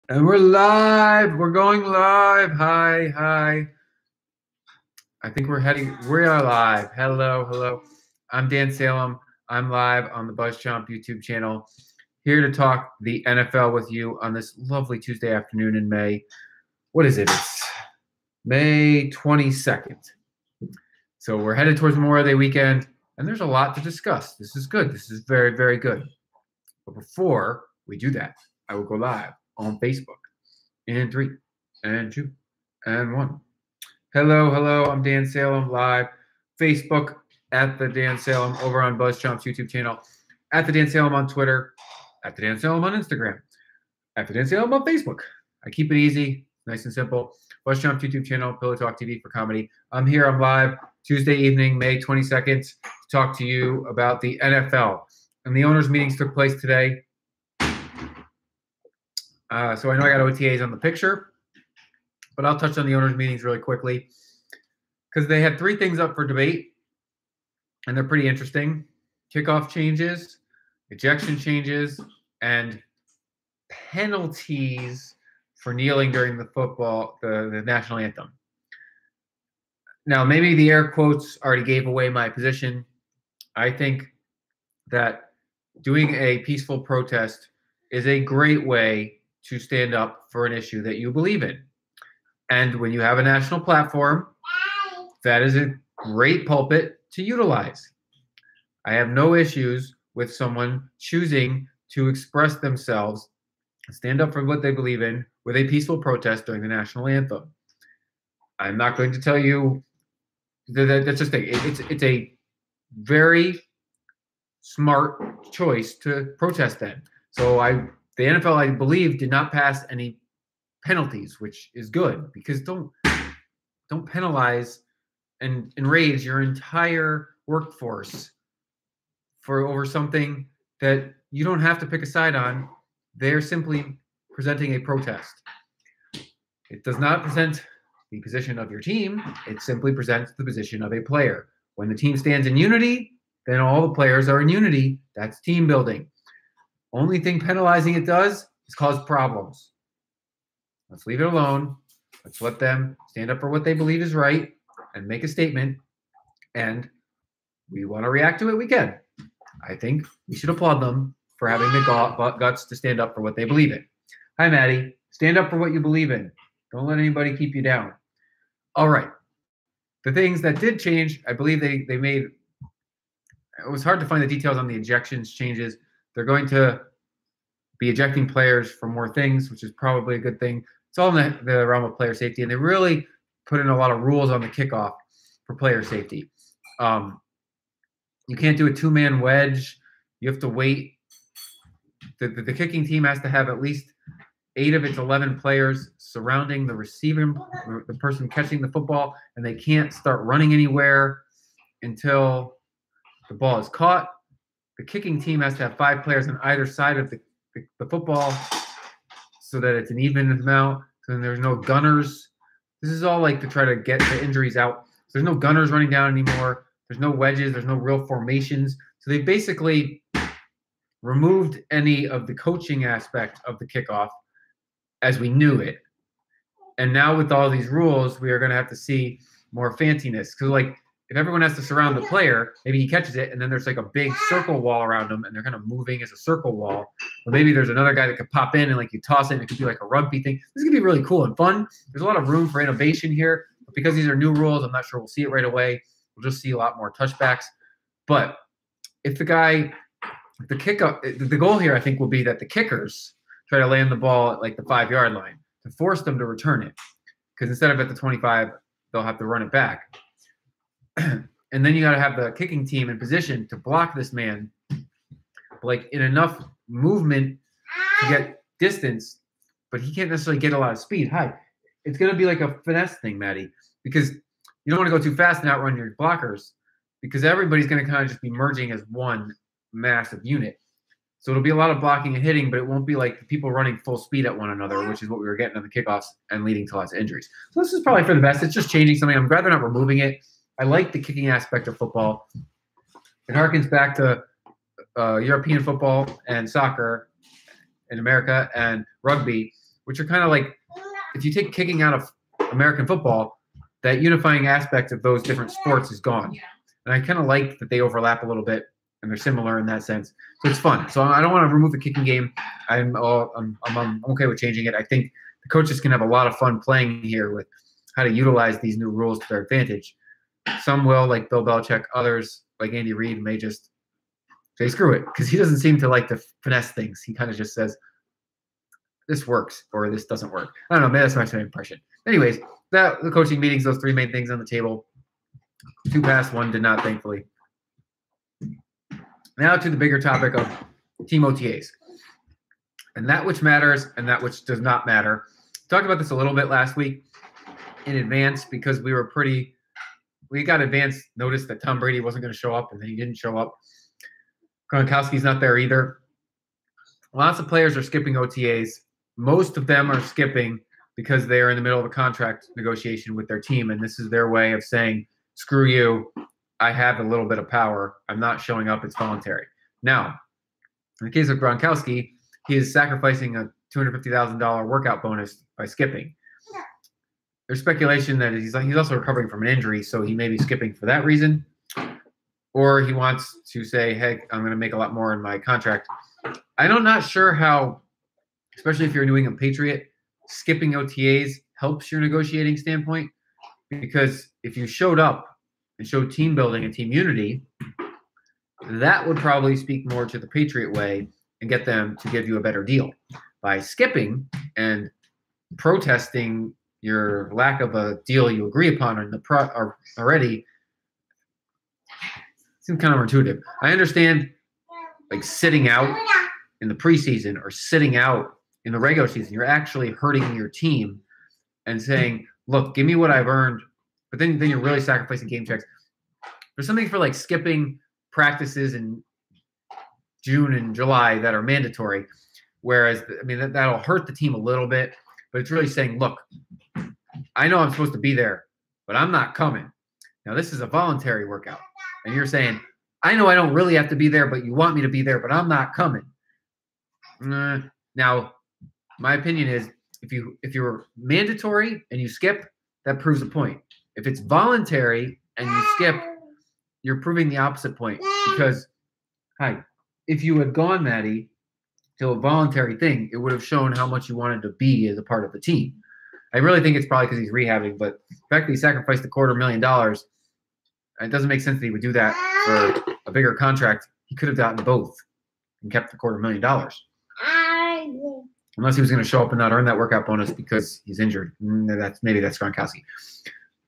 And we're live. We're going live. Hi, hi. I think we are live. Hello, hello. I'm Dan Salem. I'm live on the BuzzChomp YouTube channel, here to talk the NFL with you on this lovely Tuesday afternoon in May. What is it? It's May 22nd. So we're headed towards Memorial Day weekend, and there's a lot to discuss. This is good. This is very, very good. But before we do that, I will go live on Facebook in 3 and 2 and 1. Hello, hello. I'm Dan Salem live. Facebook at the Dan Salem, over on BuzzChomp's YouTube channel, at the Dan Salem on Twitter, at the Dan Salem on Instagram, at the Dan Salem on Facebook. I keep it easy, nice and simple. BuzzChomp's YouTube channel, Pillow Talk TV for comedy. I'm here. I'm live Tuesday evening, May 22nd, to talk to you about the NFL. And the owners' meetings took place today. So I know I got OTAs on the picture, but I'll touch on the owners' meetings really quickly because they had 3 things up for debate, and they're pretty interesting. Kickoff changes, ejection changes, and penalties for kneeling during the national anthem. Now, maybe the air quotes already gave away my position. I think that doing a peaceful protest is a great way to stand up for an issue that you believe in. And when you have a national platform, that is a great pulpit to utilize. I have no issues with someone choosing to express themselves, stand up for what they believe in with a peaceful protest during the national anthem. I'm not going to tell you that's just it's a very smart choice to protest then. So the NFL, I believe, did not pass any penalties, which is good, because don't penalize and enrage your entire workforce over something that you don't have to pick a side on. They're simply presenting a protest. It does not present the position of your team. It simply presents the position of a player. When the team stands in unity, then all the players are in unity. That's team building. Only thing penalizing it does is cause problems. Let's leave it alone. Let's let them stand up for what they believe is right and make a statement. And we want to react to it, we can. I think we should applaud them for having the guts to stand up for what they believe in. Hi, Maddie. Stand up for what you believe in. Don't let anybody keep you down. All right. The things that did change, I believe they made – it was hard to find the details on the ejections changes. They're going to be ejecting players for more things, which is probably a good thing. It's all in the realm of player safety, and they really put in a lot of rules on the kickoff for player safety. You can't do a 2-man wedge. You have to wait. The kicking team has to have at least 8 of its 11 players surrounding the the person catching the football, and they can't start running anywhere until the ball is caught. The kicking team has to have 5 players on either side of the football so that it's an even amount. So then there's no gunners. This is all like to try to get the injuries out. So there's no gunners running down anymore. There's no wedges. There's no real formations. So they basically removed any of the coaching aspect of the kickoff as we knew it. And now with all these rules, we are going to have to see more fanciness. Because like if everyone has to surround the player, maybe he catches it, and then there's like a big circle wall around him, and they're kind of moving as a circle wall. Or maybe there's another guy that could pop in and like you toss it, and it could be like a rugby thing. This is going to be really cool and fun. There's a lot of room for innovation here. But because these are new rules, I'm not sure we'll see it right away. We'll just see a lot more touchbacks. But if the goal here, I think, will be that the kickers try to land the ball at like the 5-yard line to force them to return it. Because instead of at the 25, they'll have to run it back. And then you got to have the kicking team in position to block this man, like in enough movement to get distance, but he can't necessarily get a lot of speed. Hi. It's going to be like a finesse thing, Maddie, because you don't want to go too fast and outrun your blockers, because everybody's going to kind of just be merging as one massive unit. So it'll be a lot of blocking and hitting, but it won't be like people running full speed at one another, which is what we were getting on the kickoffs and leading to lots of injuries. So this is probably for the best. It's just changing something. I'm glad they're not removing it. I like the kicking aspect of football. It harkens back to European football and soccer in America and rugby, which are kind of like, if you take kicking out of American football, that unifying aspect of those different sports is gone. And I kind of like that they overlap a little bit and they're similar in that sense. So it's fun. So I don't want to remove the kicking game. I'm okay with changing it. I think the coaches can have a lot of fun playing here with how to utilize these new rules to their advantage. Some will, like Bill Belichick. Others, like Andy Reid, may just say screw it, because he doesn't seem to like to finesse things. He kind of just says, this works or this doesn't work. I don't know. Maybe that's my same impression. Anyways, the coaching meetings, those three main things on the table. 2 passed, 1 did not, thankfully. Now to the bigger topic of team OTAs. And that which matters and that which does not matter. Talked about this a little bit last week in advance because we got advance notice that Tom Brady wasn't going to show up, and then he didn't show up. Gronkowski's not there either. Lots of players are skipping OTAs. Most of them are skipping because they are in the middle of a contract negotiation with their team, and this is their way of saying, screw you, I have a little bit of power. I'm not showing up. It's voluntary. Now, in the case of Gronkowski, he is sacrificing a $250,000 workout bonus by skipping. There's speculation that he's also recovering from an injury, so he may be skipping for that reason. Or he wants to say, hey, I'm going to make a lot more in my contract. I'm not sure how, especially if you're a New England Patriot, skipping OTAs helps your negotiating standpoint. Because if you showed up and showed team building and team unity, that would probably speak more to the Patriot way and get them to give you a better deal. By skipping and protesting your lack of a deal you agree upon already, seems counterintuitive. I understand, like, sitting out in the preseason or sitting out in the regular season, you're actually hurting your team and saying, look, give me what I've earned, but then you're really sacrificing game checks. There's something for, like, skipping practices in June and July that are mandatory, whereas, I mean, that'll hurt the team a little bit, but it's really saying, look, I know I'm supposed to be there, but I'm not coming. Now, this is a voluntary workout, and you're saying, I know I don't really have to be there, but you want me to be there, but I'm not coming. Now, my opinion is, if you're mandatory and you skip, that proves a point. If it's voluntary and you skip, you're proving the opposite point. Because, if you had gone, Maddie, to a voluntary thing, it would have shown how much you wanted to be as a part of the team. I really think it's probably because he's rehabbing, but the fact that he sacrificed $250,000, it doesn't make sense that he would do that for a bigger contract. He could have gotten both and kept the $250,000. Unless he was going to show up and not earn that workout bonus because he's injured. Maybe that's Gronkowski.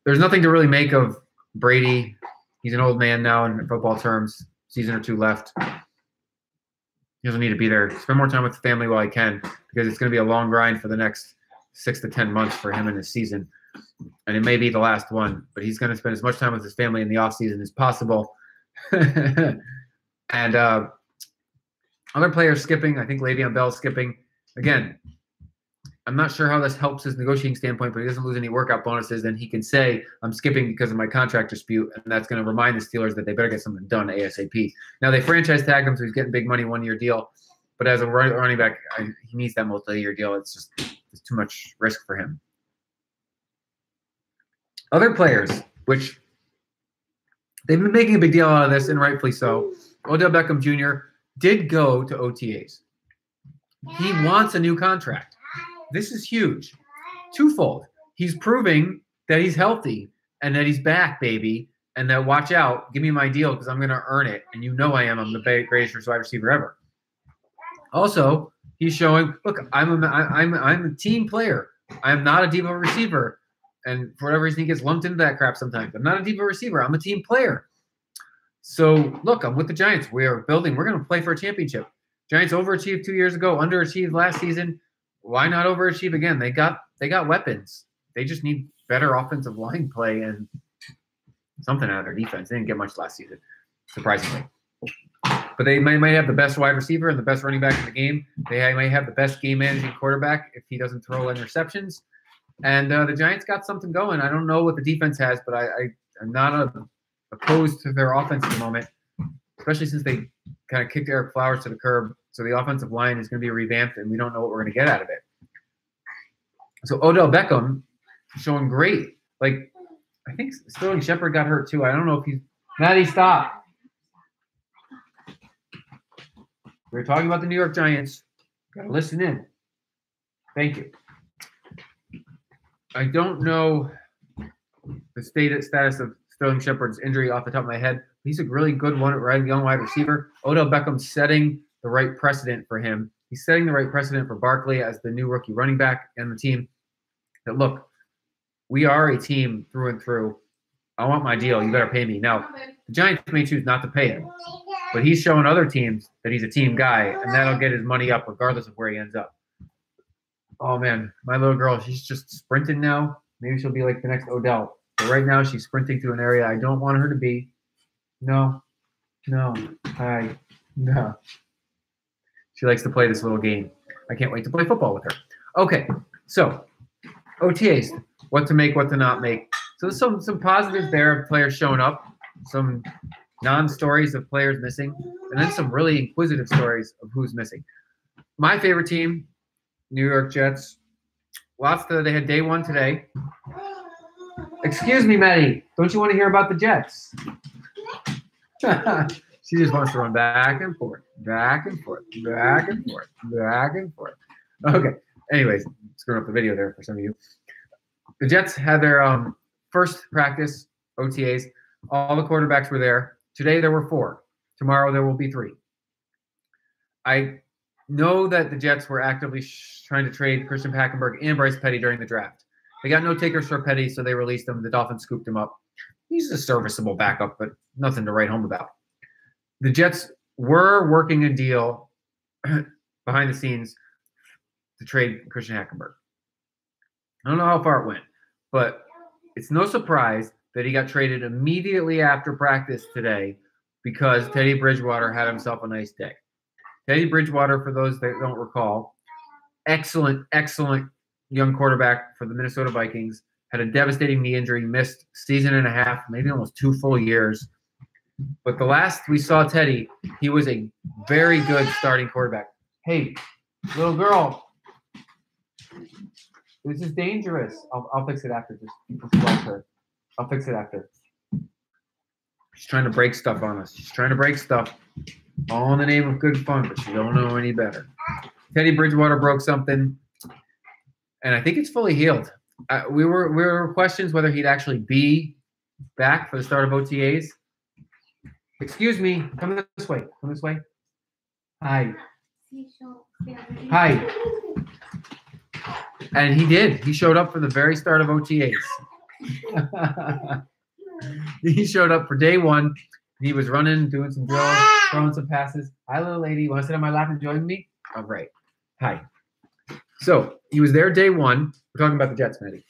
There's nothing to really make of Brady. He's an old man now in football terms. Season or 2 left. He doesn't need to be there. Spend more time with the family while he can, because it's going to be a long grind for the next 6 to 10 months for him in his season. And it may be the last one, but he's going to spend as much time with his family in the offseason as possible. And other players skipping. I think Le'Veon Bell's skipping. Again, I'm not sure how this helps his negotiating standpoint, but he doesn't lose any workout bonuses. Then he can say, I'm skipping because of my contract dispute, and that's going to remind the Steelers that they better get something done ASAP. Now, they franchise tagged him, so he's getting big money, 1-year deal. But as a running back, he needs that multi-year deal. It's too much risk for him. Other players, which they've been making a big deal out of this, and rightfully so. Odell Beckham Jr. did go to OTAs. He wants a new contract. This is huge. Twofold. He's proving that he's healthy and that he's back, baby, and that, watch out, give me my deal because I'm going to earn it. And you know I am. I'm the greatest wide receiver ever. Also, he's showing, look, I'm a team player. I'm not a diva receiver. And for whatever reason, he gets lumped into that crap sometimes. I'm not a diva receiver. I'm a team player. So, look, I'm with the Giants. We are building. We're going to play for a championship. Giants overachieved 2 years ago, underachieved last season. Why not overachieve again? They got weapons. They just need better offensive line play and something out of their defense. They didn't get much last season, surprisingly. But they might have the best wide receiver and the best running back in the game. They might have the best game-managing quarterback if he doesn't throw interceptions. And the Giants got something going. I don't know what the defense has, but I'm not opposed to their offense at the moment, especially since they kind of kicked Eric Flowers to the curb. So the offensive line is going to be revamped, and we don't know what we're going to get out of it. So Odell Beckham showing great. Like, I think Sterling Shepard got hurt too. I don't know if he's Maddie, stop. We're talking about the New York Giants. Gotta listen in. Thank you. I don't know the status of Sterling Shepard's injury off the top of my head. He's a really good young wide receiver. Odell Beckham's setting the right precedent for him. He's setting the right precedent for Barkley as the new rookie running back and the team. That look, we are a team through and through. I want my deal. You better pay me. Now, the Giants may choose not to pay him, but he's showing other teams that he's a team guy, and that'll get his money up regardless of where he ends up. Oh, man, my little girl, she's just sprinting now. Maybe she'll be like the next Odell. But right now, she's sprinting through an area I don't want her to be. No. Hi. No. She likes to play this little game. I can't wait to play football with her. Okay, so OTAs, what to make, what to not make. So there's some positives there of players showing up, some non-stories of players missing, and then some really inquisitive stories of who's missing. My favorite team, New York Jets. They had day one today. Excuse me, Maddie. Don't you want to hear about the Jets? She just wants to run back and forth, back and forth, back and forth, back and forth. Okay. Anyways, screwing up the video there for some of you. The Jets had their first practice, OTAs. All the quarterbacks were there. Today there were 4. Tomorrow there will be 3. I know that the Jets were actively trying to trade Christian Hackenberg and Bryce Petty during the draft. They got no takers for Petty, so they released him. The Dolphins scooped him up. He's a serviceable backup, but nothing to write home about. The Jets were working a deal behind the scenes to trade Christian Hackenberg. I don't know how far it went, but it's no surprise that he got traded immediately after practice today because Teddy Bridgewater had himself a nice day. Teddy Bridgewater, for those that don't recall, excellent young quarterback for the Minnesota Vikings, had a devastating knee injury, missed season and a half, maybe almost 2 full years. But the last we saw Teddy, he was a very good starting quarterback. Hey, little girl, this is dangerous. I'll fix it after. Just watch her. I'll fix it after. She's trying to break stuff on us. She's trying to break stuff, all in the name of good fun, but she don't know any better. Teddy Bridgewater broke something, and I think it's fully healed. We were questions whether he'd actually be back for the start of OTAs. Excuse me. Come this way. Come this way. Hi. Hi. And he did. He showed up for the very start of OTAs. He showed up for day one. He was running, doing some drills, throwing some passes. Hi, little lady. You want to sit on my lap and join me? All right. Hi. So he was there day one. We're talking about the Jets, Maddie.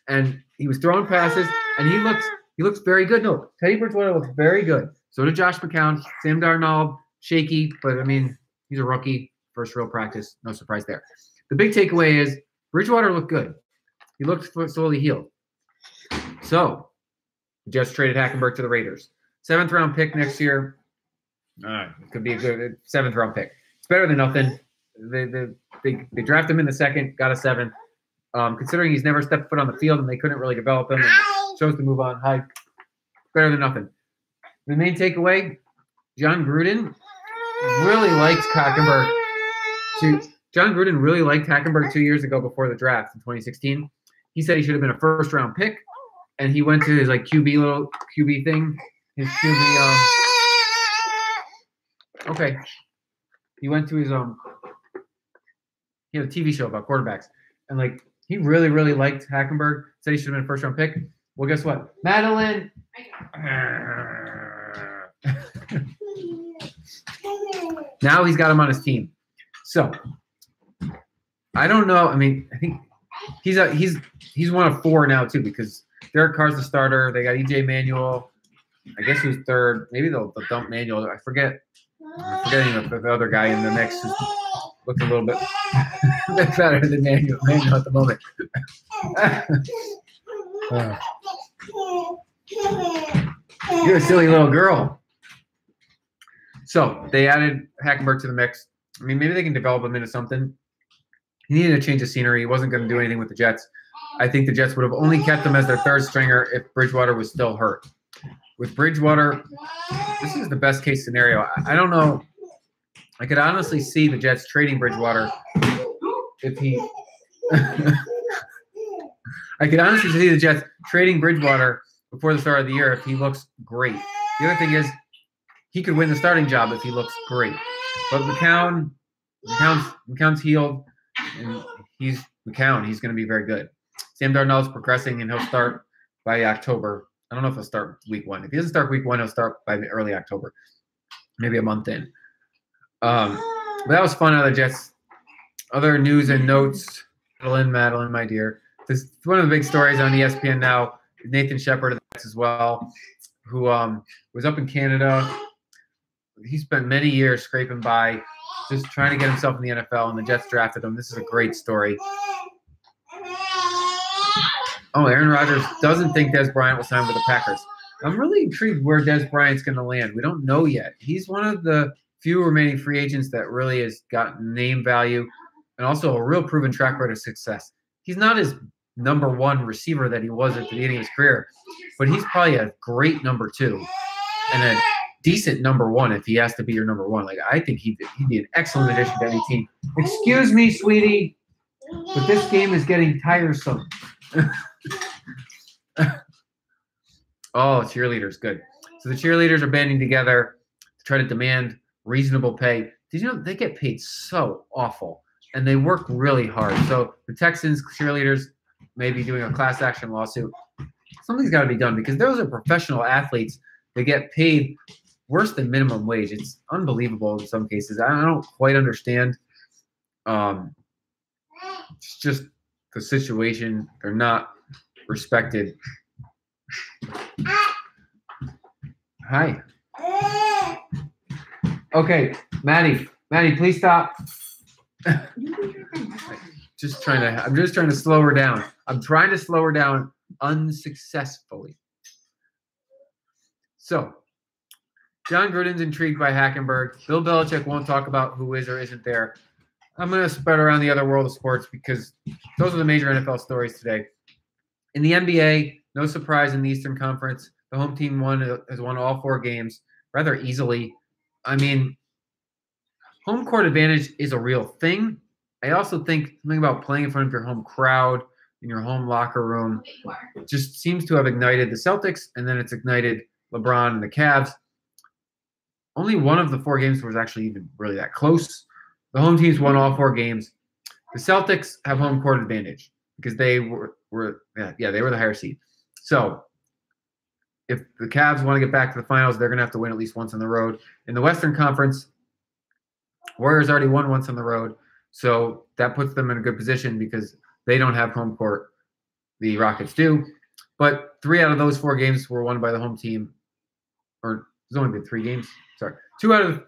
And he was throwing passes, and he looks very good. No, Teddy Bridgewater looks very good. So did Josh McCown, Sam Darnold, shaky, but I mean, he's a rookie, first real practice, no surprise there. The big takeaway is Bridgewater looked good. He looked slowly healed. So the Jets traded Hackenberg to the Raiders. 7th round pick next year. It could be a good 7th round pick. It's better than nothing. They drafted him in the 2nd, got a 7th. Considering he's never stepped foot on the field and they couldn't really develop him and chose to move on. Hi. Better than nothing. The main takeaway, John Gruden really liked Hackenberg. John Gruden really liked Hackenberg 2 years ago before the draft in 2016. He said he should have been a first-round pick, and he went to his QB thing. His QB okay. He went to his he had a TV show about quarterbacks, and he really liked Hackenberg. Said he should have been a first-round pick. Well, guess what, Madeline? Now he's got him on his team. So I don't know. I mean, I think he's one of 4 now too because Derek Carr's the starter. They got EJ Manuel. I guess who's 3rd. Maybe they'll dump Manuel. I'm forgetting the other guy in the mix who looks a little bit better than Manuel at the moment. You're a silly little girl. So they added Hackenberg to the mix. I mean, maybe they can develop him into something. He needed a change of scenery. He wasn't going to do anything with the Jets. I think the Jets would have only kept him as their third stringer if Bridgewater was still hurt. With Bridgewater, this is the best case scenario. I don't know. I could honestly see the Jets trading Bridgewater if he I could honestly see the Jets trading Bridgewater before the start of the year if he looks great. The other thing is he could win the starting job if he looks great. But McCown's healed, and he's McCown. He's going to be very good. Sam Darnold's progressing, and he'll start by October. I don't know if he'll start week 1. If he doesn't start week 1, he'll start by early October, maybe a month in. But that was fun out of the Jets. Other news and notes. Madeline, my dear. This is one of the big stories on ESPN now. Nathan Shepard of the Jets as well, who was up in Canada. He spent many years scraping by, just trying to get himself in the NFL, and the Jets drafted him. This is a great story. Oh, Aaron Rodgers doesn't think Dez Bryant will sign with the Packers. I'm really intrigued where Dez Bryant's going to land. We don't know yet. He's one of the few remaining free agents that really has got name value and also a real proven track record of success. He's not his number 1 receiver that he was at the beginning of his career, but he's probably a great number 2 and a decent number 1 if he has to be your number 1. Like, I think he'd be an excellent addition to any team. Excuse me, sweetie, but this game is getting tiresome. Oh, cheerleaders, good. So the cheerleaders are banding together to try to demand reasonable pay. Did you know they get paid so awful, and they work really hard? So the Texans cheerleaders may be doing a class action lawsuit. Something's got to be done because those are professional athletes. They get paid worse than minimum wage. It's unbelievable in some cases. I don't quite understand. It's just the situation. They're not respected. Hi. Okay, Maddie, please stop. I'm just trying to slow her down. I'm trying to slow her down unsuccessfully. So, John Gruden's intrigued by Hackenberg. Bill Belichick won't talk about who is or isn't there. I'm going to spread around the other world of sports because those are the major NFL stories today. In the NBA, no surprise in the Eastern Conference, the home team has won all 4 games rather easily. I mean, home court advantage is a real thing. I also think something about playing in front of your home crowd, in your home locker room, just seems to have ignited the Celtics, and then it's ignited LeBron and the Cavs. Only one of the 4 games was actually even really that close. The home teams won all 4 games. The Celtics have home court advantage because they were the higher seed. So if the Cavs want to get back to the finals, they're going to have to win at least once on the road. In the Western Conference, Warriors already won once on the road, so that puts them in a good position because they don't have home court. The Rockets do. But 3 out of those 4 games were won by the home team. Or there's only been 3 games. Sorry. 2 out of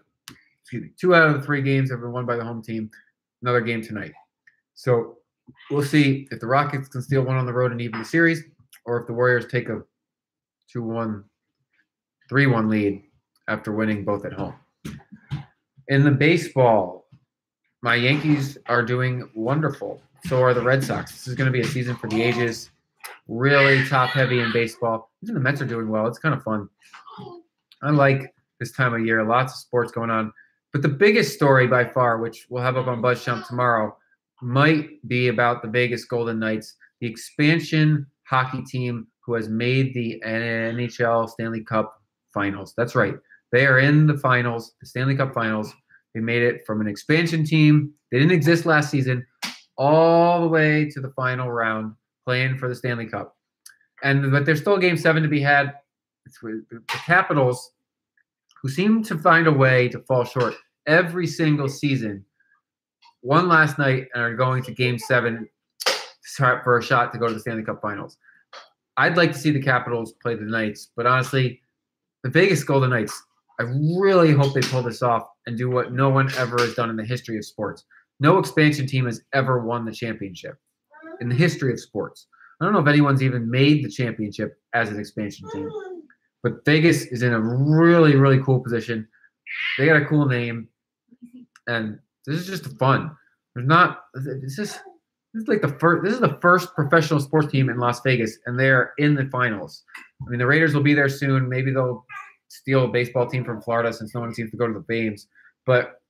the 3 games have been won by the home team. Another game tonight. So we'll see if the Rockets can steal one on the road and even the series, or if the Warriors take a 2-1, 3-1 lead after winning both at home. In the baseball, my Yankees are doing wonderful. So are the Red Sox. This is going to be a season for the ages. Really top-heavy in baseball. Even the Mets are doing well. It's kind of fun. I like this time of year. Lots of sports going on. But the biggest story by far, which we'll have up on BuzzChomp tomorrow, might be about the Vegas Golden Knights, the expansion hockey team who has made the NHL Stanley Cup Finals. That's right. They are in the finals, the Stanley Cup Finals. They made it from an expansion team. They didn't exist last season, all the way to the final round, playing for the Stanley Cup. But there's still Game 7 to be had. It's with the Capitals, who seem to find a way to fall short every single season, won last night and are going to Game 7 for a shot to go to the Stanley Cup Finals. I'd like to see the Capitals play the Knights, but honestly, the Vegas Golden Knights, I really hope they pull this off and do what no one ever has done in the history of sports. No expansion team has ever won the championship in the history of sports. I don't know if anyone's even made the championship as an expansion team. But Vegas is in a really, really cool position. They got a cool name. And this is just fun. There's not. This is like the first. This is the first professional sports team in Las Vegas, and they're in the finals. I mean, the Raiders will be there soon. Maybe they'll steal a baseball team from Florida since no one seems to go to the games. But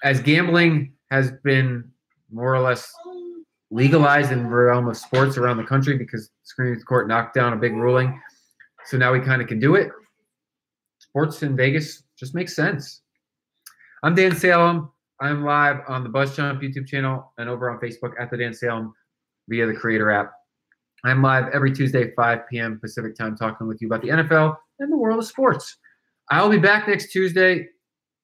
as gambling has been more or less legalized in the realm of sports around the country because the Supreme Court knocked down a big ruling, so now we kind of can do it. Sports in Vegas just makes sense. I'm Dan Salem. I'm live on the BuzzChomp YouTube channel and over on Facebook at the Dan Salem via the Creator app. I'm live every Tuesday, 5 p.m. Pacific time, talking with you about the NFL and the world of sports. I'll be back next Tuesday.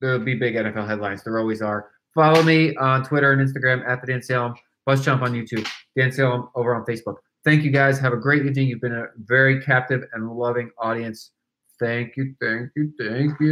There'll be big NFL headlines. There always are. Follow me on Twitter and Instagram at the Dan Salem. BuzzChomp on YouTube. Dan Salem over on Facebook. Thank you, guys. Have a great evening. You've been a very captive and loving audience. Thank you, thank you, thank you.